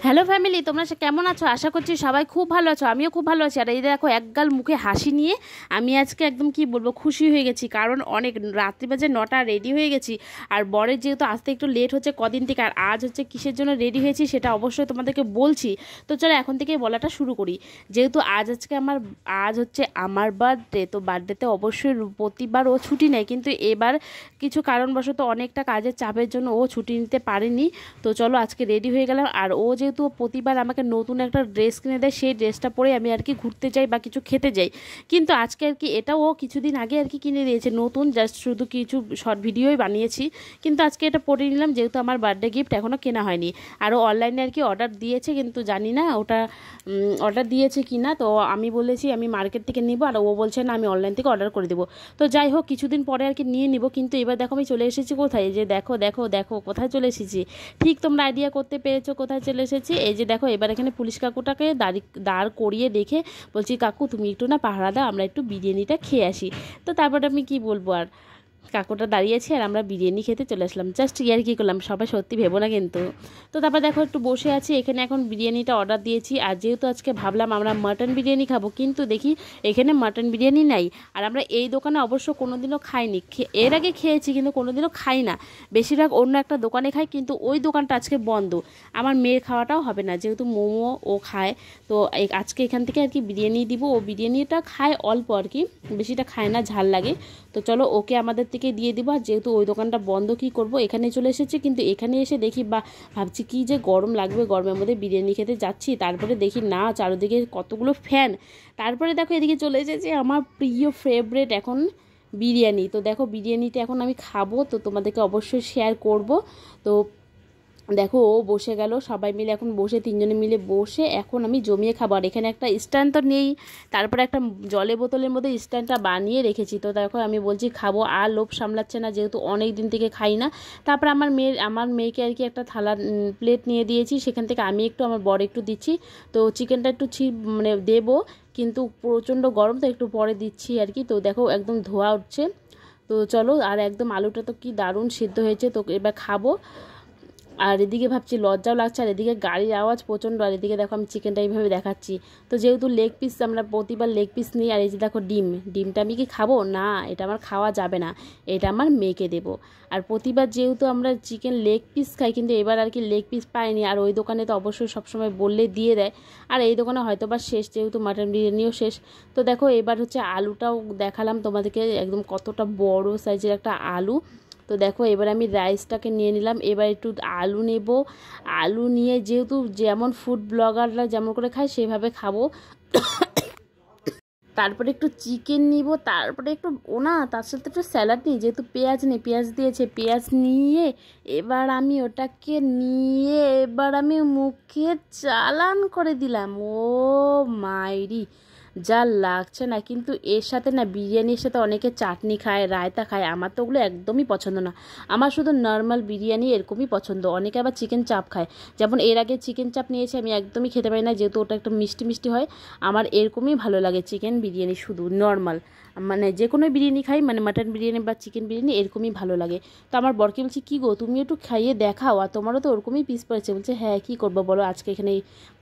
Hello family, তোমরা কেমন আছো? আশা করছি সবাই খুব ভালো আছো। আমিও খুব ভালো আছি। আর এই দেখো একগাল মুখে হাসি নিয়ে আমি আজকে একদম কি বলবো খুশি হয়ে গেছি, কারণ অনেক রাত্রি বাজে 9টা, রেডি হয়ে গেছি। আর বরের যেহেতু আসতে একটু লেট হচ্ছে কদিন থেকে, আর আজ হচ্ছে কিসের জন্য রেডি হয়েছি সেটা অবশ্যই তোমাদেরকে বলছি। তো চলো এখন থেকে বলাটা শুরু করি। যেহেতু আজ হচ্ছে আমার বার্থডে, তো বার্থডেতে অবশ্যই প্রতিবার ও ছুটি নেয়, কিন্তু এবার কিছু কারণবশত অনেকটা কাজের চাপের জন্য ও ছুটি নিতে পারেনি। তো চলো আজকে রেডি হয়ে গেলাম। আর ও যেহেতু প্রতিবার আমাকে নতুন একটা ড্রেস কিনে দেয়, সেই ড্রেসটা পরে আমি আর কি ঘুরতে যাই বা কিছু খেতে যাই। কিন্তু আজকে আর কি এটাও ও কিছুদিন আগে আর কি কিনে দিয়েছে নতুন, জাস্ট শুধু কিছু শর্ট ভিডিওই বানিয়েছি। কিন্তু আজকে এটা পরে নিলাম, যেহেতু আমার বার্থডে গিফট এখনও কেনা হয়নি। আর ও অনলাইনে আর কি অর্ডার দিয়েছে, কিন্তু জানি না ওটা অর্ডার দিয়েছে কি না। তো আমি বলেছি আমি মার্কেট থেকে নিব, আর ও বলছে না আমি অনলাইন থেকে অর্ডার করে দেবো। তো যাই হোক কিছুদিন পরে আর কি নিয়ে নিব। কিন্তু এবার দেখো আমি চলে এসেছি কোথায়, এই যে দেখো দেখো দেখো কোথায় চলে এসেছি। ঠিক তোমরা আইডিয়া করতে পেরেছো কোথায় চলে এসেছি। এই যে দেখো এবার এখানে পুলিশ কাকুটাকে দাঁড় করিয়ে রেখে বলছি, কাকু তুমি একটু না পাহারা দাও, আমরা একটু বিরিয়ানিটা খেয়ে আসি। তো তারপর আমি কি বলবো, আর কাকুটা দাঁড়িয়েছি আর আমরা বিরিয়ানি খেতে চলে আসলাম। জাস্ট ইয়ার কি করলাম, সবাই সত্যি ভেবো না কিন্তু। তো তারপর দেখো একটু বসে আছি এখানে, এখন বিরিয়ানিটা অর্ডার দিয়েছি। আর যেহেতু আজকে ভাবলাম আমরা মাটন বিরিয়ানি খাবো, কিন্তু দেখি এখানে মাটন বিরিয়ানি নাই। আর আমরা এই দোকানে অবশ্য কোনোদিনও খাইনি, এর আগে খেয়েছি কিন্তু কোনোদিনও খাই না। বেশিরভাগ অন্য একটা দোকানে খাই, কিন্তু ওই দোকানটা আজকে বন্ধ। আমার মেয়ের খাওয়াটাও হবে না, যেহেতু মোমো ও খায়। তো আজকে এখান থেকে আর কি বিরিয়ানি দিব। ও বিরিয়ানিটা খায় অল্প আর কি, বেশিটা খায় না, ঝাল লাগে। তো চলো ওকে আমাদের থেকে দিয়ে দিব। আর যেহেতু ওই দোকানটা বন্ধ, কি করব, এখানে চলে এসেছি। কিন্তু এখানে এসে দেখি বা ভাবছি কি যে গরম লাগবে, গরমের মধ্যে বিরিয়ানি খেতে যাচ্ছি, তারপরে দেখি না চারিদিকে কতগুলো ফ্যান। তারপরে দেখো এদিকে চলে এসেছে আমার প্রিয় ফেভারিট এখন বিরিয়ানি। তো দেখো বিরিয়ানিটা এখন আমি খাবো, তো তোমাদেরকে অবশ্যই শেয়ার করব। তো দেখো ও বসে গেল, সবাই মিলে এখন বসে, তিনজনে মিলে বসে এখন আমি জমিয়ে খাবো। আর এখানে একটা স্ট্যান্ড তো নেই, তারপরে একটা জলের বোতলের মধ্যে স্ট্যান্ডটা বানিয়ে রেখেছি। তো দেখো আমি বলছি খাবো, আর লোভ সামলাচ্ছে না, যেহেতু অনেক দিন থেকে খাই না। তারপর আমার মেয়েকে আর কি একটা থালা প্লেট নিয়ে দিয়েছি, সেখান থেকে আমি একটু, আমার বর একটু দিচ্ছি। তো চিকেনটা একটু মানে দেবো, কিন্তু প্রচণ্ড গরম, তো একটু পরে দিচ্ছি আর কি। তো দেখো একদম ধোয়া উঠছে। তো চলো, আর একদম আলুটা তো কি দারুণ সিদ্ধ হয়েছে। তো এবার খাবো। আর এদিকে ভাবছি লজ্জাও লাগছে, আর এদিকে গাড়ির আওয়াজ প্রচণ্ড। আর এদিকে দেখো আমি চিকেনটা এইভাবে দেখাচ্ছি। তো যেহেতু লেগ পিস, আমরা প্রতিবার লেগ পিস নিই। আর এই যে দেখো ডিমটা আমি কি খাবো না, এটা আমার খাওয়া যাবে না, এটা আমার মেয়েকে দেবো। আর প্রতিবার যেহেতু আমরা চিকেন লেগ পিস খাই, কিন্তু এবার আর কি লেগ পিস পাইনি। আর ওই দোকানে তো অবশ্যই সবসময় বললে দিয়ে দেয়, আর এই দোকানে হয়তো বা শেষ, যেহেতু মাটন বিরিয়ানিও শেষ। তো দেখো এবার হচ্ছে আলুটাও দেখালাম তোমাদেরকে, একদম কতটা বড় সাইজের একটা আলু। তো দেখো এবার আমি রাইসটাকে নিয়ে নিলাম, এবার একটু আলু নেব। আলু নিয়ে যেহেতু যেমন ফুড ব্লগাররা যেমন করে খায় সেভাবে খাবো। তারপরে একটু চিকেন নিব, তারপরে একটু তার সাথে একটু স্যালাড নিই, যেহেতু পেঁয়াজ নেই, পেঁয়াজ দিয়েছে, পেঁয়াজ নিয়ে এবার আমি ওটাকে নিয়ে এবার আমি মুখে চালান করে দিলাম। ও মাইরি, যা লাগছে না। কিন্তু এর সাথে না, বিরিয়ানির সাথে অনেকে চাটনি খায়, রায়তা খায়, আমার তো ওগুলো একদমই পছন্দ না। আমার শুধু নর্মাল বিরিয়ানি এরকমই পছন্দ। অনেকে আবার চিকেন চাপ খায়, যেমন এর আগে চিকেন চাপ নিয়েছি, আমি একদমই খেতে পারি না, যেহেতু ওটা একটু মিষ্টি মিষ্টি হয়। আমার এরকমই ভালো লাগে চিকেন বিরিয়ানি, শুধু নর্মাল, মানে যে কোনো বিরিয়ানি খাই, মানে মাটন বিরিয়ানি বা চিকেন বিরিয়ানি এরকমই ভালো লাগে। তো আমার বরকে বলছি, কী গো তুমি একটু খাইয়ে দেখাও, আর তোমারও তো ওরকমই পিস পড়েছে। বলছে হ্যাঁ কী করবো বলো, আজকে এখানে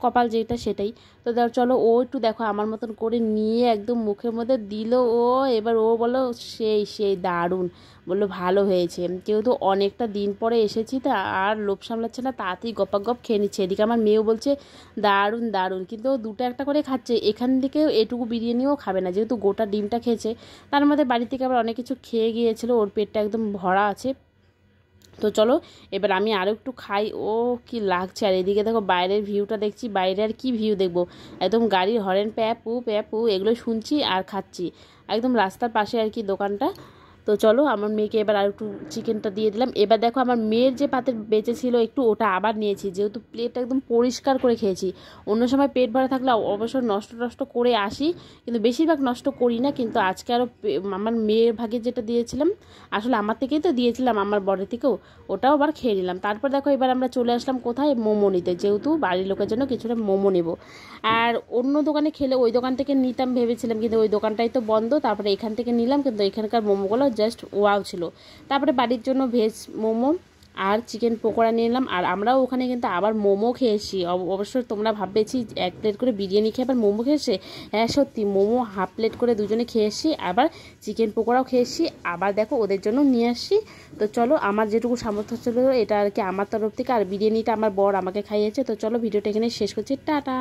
কপাল যেটা সেটাই। তো চলো ও একটু দেখো আমার মতন করে নিয়ে একদম মুখের মধ্যে দিল ও। এবার ও বলো সেই সেই দারুণ, বললো ভালো হয়েছে। যেহেতু অনেকটা দিন পরে এসেছি, তা আর লোভ সামলাচ্ছে না, তাড়াতাড়ি গপাগপ খেয়ে নিচ্ছে। এদিকে আমার মেয়েও বলছে দারুণ দারুণ, কিন্তু ও দুটো একটা করে খাচ্ছে, এখান থেকেও এটুকু বিরিয়ানিও খাবে না, যেহেতু গোটা ডিমটা খেয়েছে। তার মধ্যে বাড়ি থেকে আবার অনেক কিছু খেয়ে গিয়েছিলো, ওর পেটটা একদম ভরা আছে। তো চলো এবার আমি আরও একটু খাই। ও কি লাগছে। আর এদিকে দেখো বাইরের ভিউটা দেখছি, বাইরে আর কি ভিউ দেখবো, একদম গাড়ির হরেন প্যাপু প্যাপু এগুলো শুনছি আর খাচ্ছি, একদম রাস্তার পাশে আর কি দোকানটা। তো চলো আমার মেয়েকে এবার আর একটু চিকেনটা দিয়ে দিলাম। এবার দেখো আমার মেয়ের যে পাতে বেঁচে ছিল একটু, ওটা আবার নিয়েছি, যেহেতু প্লেটটা একদম পরিষ্কার করে খেয়েছি। অন্য সময় পেট ভরা থাকলে অবশ্য নষ্ট করে আসি, কিন্তু বেশিরভাগ নষ্ট করি না। কিন্তু আজকে আরও আমার মেয়ের ভাগে যেটা দিয়েছিলাম, আসলে আমার থেকেই তো দিয়েছিলাম, আমার বরের থেকেও, ওটাও আবার খেয়ে নিলাম। তারপর দেখো এবার আমরা চলে আসলাম কোথায়, মোমো নিতে, যেহেতু বাড়ির লোকের জন্য কিছুটা মোমো নেব। আর অন্য দোকানে খেলে ওই দোকান থেকে নিতাম ভেবেছিলাম, কিন্তু ওই দোকানটাই তো বন্ধ। তারপরে এখান থেকে নিলাম, কিন্তু এখানকার মোমোগুলো জাস্ট ওয়াও ছিল। তারপরে বাড়ির জন্য ভেজ মোমো আর চিকেন পকোড়া নিয়ে নিলাম। আর আমরাও ওখানে কিন্তু আবার মোমো খেয়েছি। অবশ্য তোমরা ভাববেছি 1 প্লেট করে বিরিয়ানি খেয়ে আবার মোমো খেয়েছে। হ্যাঁ সত্যি, মোমো হাফ প্লেট করে দুজনে খেয়েছি, আবার চিকেন পকোড়াও খেয়েছি, আবার দেখো ওদের জন্য নিয়ে আসি। তো চলো, আমার যেটুকু সামর্থ্য ছিল এটা আর কি আমার তরফ থেকে, আর বিরিয়ানিটা আমার বর আমাকে খাইয়েছে। তো চলো ভিডিওটা এখানে শেষ করছি, টাটা।